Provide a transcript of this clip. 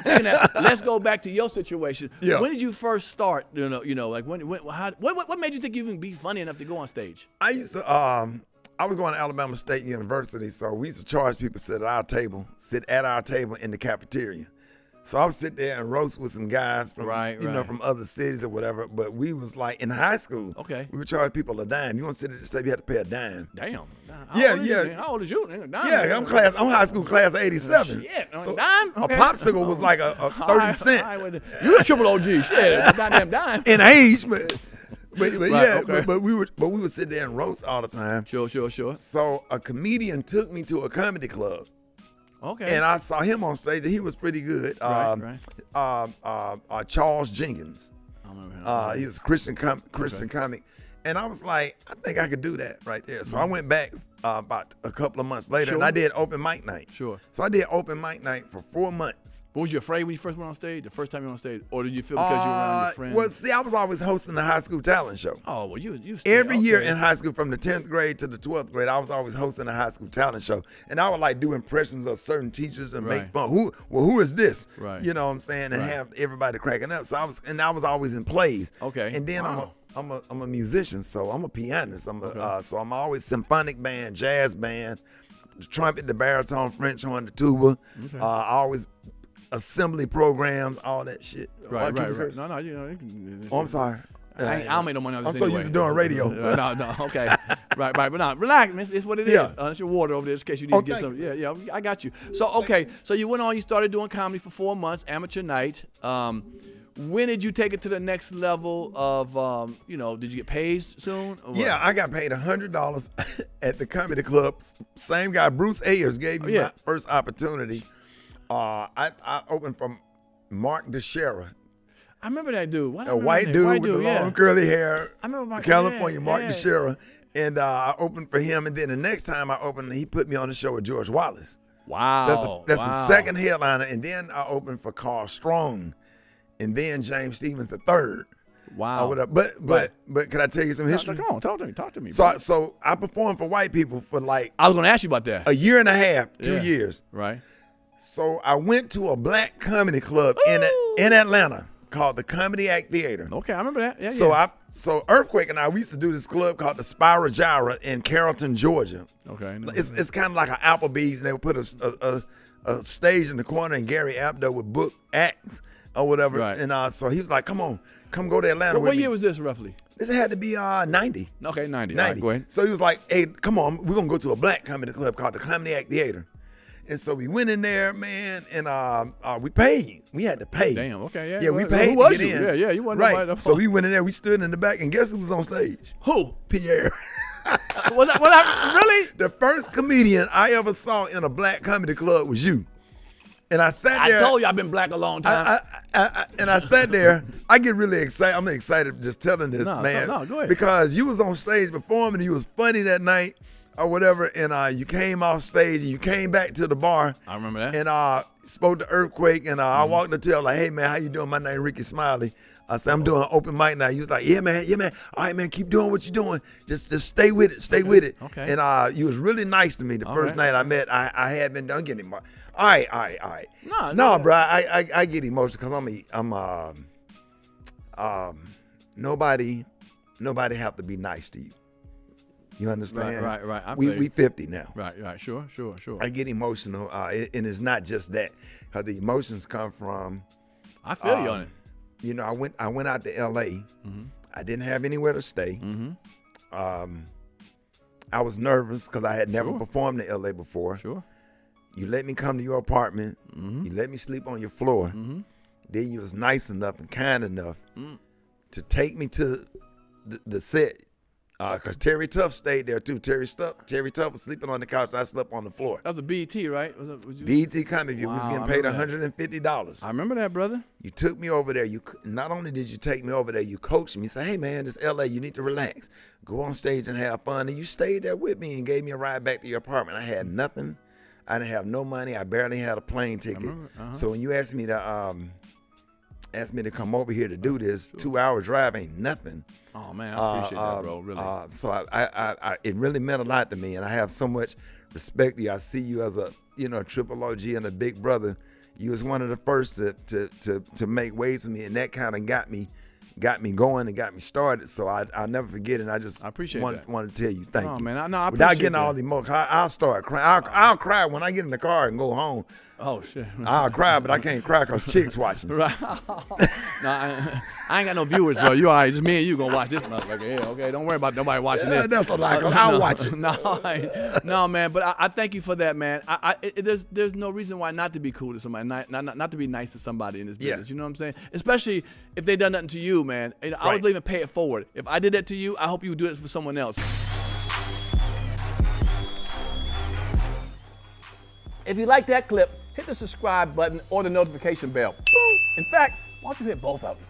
let's go back to your situation. Yeah. When did you first start? Like what made you think you even be funny enough to go on stage? I used to, I was going to Alabama State University, so we used to charge people to sit at our table in the cafeteria. So I would sit there and roast with some guys from, from other cities or whatever. But we was like in high school. Okay. We would charge people a dime. You want to sit at the table, you had to pay a dime. Damn. Yeah. How old is you? Yeah, I'm high school class of '87. Shit, so dime. Okay. A popsicle was like a 30 cent. You a triple OG. Shit, goddamn dime. In age, but okay. but we would sit there and roast all the time. Sure. So a comedian took me to a comedy club. Okay. And I saw him on stage. He was pretty good. Charles Jenkins. I remember him. He was a Christian comic. And I was like, I think I could do that right there. So I went back about a couple of months later, and I did open mic night. Sure. So I did open mic night for 4 months. But was you afraid when you first went on stage? The first time you were on stage, or did you feel because you were around your friends? Well, see, I was always hosting the high school talent show. Oh, well, you every year in high school, from the 10th grade to the 12th grade, I was always hosting the high school talent show, and I would like do impressions of certain teachers and make fun. Who is this? Right. You know what I'm saying? And have everybody cracking up. So I was always in plays. Okay. And then I'm a musician, so I'm a pianist. So I'm always symphonic band, jazz band, the trumpet, the baritone, French horn, the tuba. Okay. I always assembly programs, all that shit. Right. No, you know. Oh, I'm sorry. I don't make no money on this. I'm so used to doing radio. No, okay. right. But no, relax, man. It's what it is. It's your water over there, in case you need to get some. Yeah, I got you. So, okay. So you went on, you started doing comedy for 4 months, amateur night. When did you take it to the next level of, did you get paid soon? Yeah, I got paid $100 at the comedy club. Same guy, Bruce Ayers, gave me my first opportunity. I opened for Mark DeShera. I remember that dude. A white dude with the long curly hair. I remember Mark. California, Mark DeShera. And I opened for him. And then the next time I opened, he put me on the show with George Wallace. Wow. That's the second headliner. And then I opened for Carl Strong. And then James Stevens III. Wow. But can I tell you some history? Come on, talk to me. So I performed for white people for like I was gonna ask you about that. a year and a half, 2 years. Right. So I went to a black comedy club in Atlanta called the Comedy Act Theater. Okay, I remember that. Yeah. So Earthquake and I, we used to do this club called the Spiral Gyra in Carrollton, Georgia. Okay. It's kind of like an Applebee's, and they would put a stage in the corner, and Gary Abdo would book acts or whatever. Right. And so he was like, come go to Atlanta with me. What year was this roughly? This had to be 90. Okay, 90. 90. All right, go ahead. So he was like, hey, come on, we're going to go to a black comedy club called the Comedy Act Theater. And so we went in there, man, and we paid. We had to pay. Damn, okay, yeah. Yeah, we paid Who was to get you? in. Yeah, you wasn't right. nobody. So we went in there, we stood in the back, and guess who was on stage? Who? Pierre. Was I really? The first comedian I ever saw in a black comedy club was you. And I sat there. I told you I've been black a long time. And I sat there. I get really excited. I'm excited just telling this, man. No, go ahead. Because you was on stage performing, and you was funny that night or whatever, and you came off stage, and you came back to the bar. I remember that. And spoke to Earthquake, and I walked up to her like, hey, man, how you doing? My name Rickey Smiley. I said, I'm doing open mic now. He was like, yeah, man. All right, man, keep doing what you're doing. Just stay with it. Stay with it. Okay. And you was really nice to me the first night I met. I had been done getting more. All right. No, bro. I get emotional because nobody have to be nice to you. You understand? Right. We 50 now. Right. Sure. I get emotional, and it's not just that, because the emotions come from. I feel you on it. You know, I went out to L.A. I didn't have anywhere to stay. I was nervous because I had never performed in L.A. before. Sure. You let me come to your apartment. You let me sleep on your floor. Then you was nice enough and kind enough to take me to the set. Because Terry Tuff stayed there too. Terry Tuff was sleeping on the couch. I slept on the floor. That was a BET, right? BET Comedy View. We was getting paid $150. I remember that, brother. You took me over there. You not only did you take me over there, you coached me. You said, hey, man, it's L.A. You need to relax. Go on stage and have fun. And you stayed there with me and gave me a ride back to your apartment. I had nothing. I didn't have no money. I barely had a plane ticket. So when you asked me to come over here to do this, 2 hour drive ain't nothing. Oh man, I appreciate that, bro. Really. So it really meant a lot to me, and I have so much respect for you. I see you as a triple OG and a big brother. you was one of the first to make waves with me, and that kind of got me going and got me started. So I'll never forget it. And I appreciate that. Want to tell you thank you. Man, I without appreciate getting that. all the emotion, I'll start crying. I'll cry when I get in the car and go home. Oh shit! I'll cry, but I can't cry because chicks watching. Right. No, I ain't got no viewers, so you all right. Just me and you gonna watch this motherfucker. Yeah, okay. Don't worry about nobody watching this. That's a lie, 'cause I'll watch it. No, man. But I thank you for that, man. There's no reason why not to be cool to somebody, not to be nice to somebody in this business. You know what I'm saying? Especially if they done nothing to you, man. And I would even pay it forward. If I did that to you, I hope you would do it for someone else. If you like that clip, hit the subscribe button or the notification bell. Boom. In fact, why don't you hit both of them?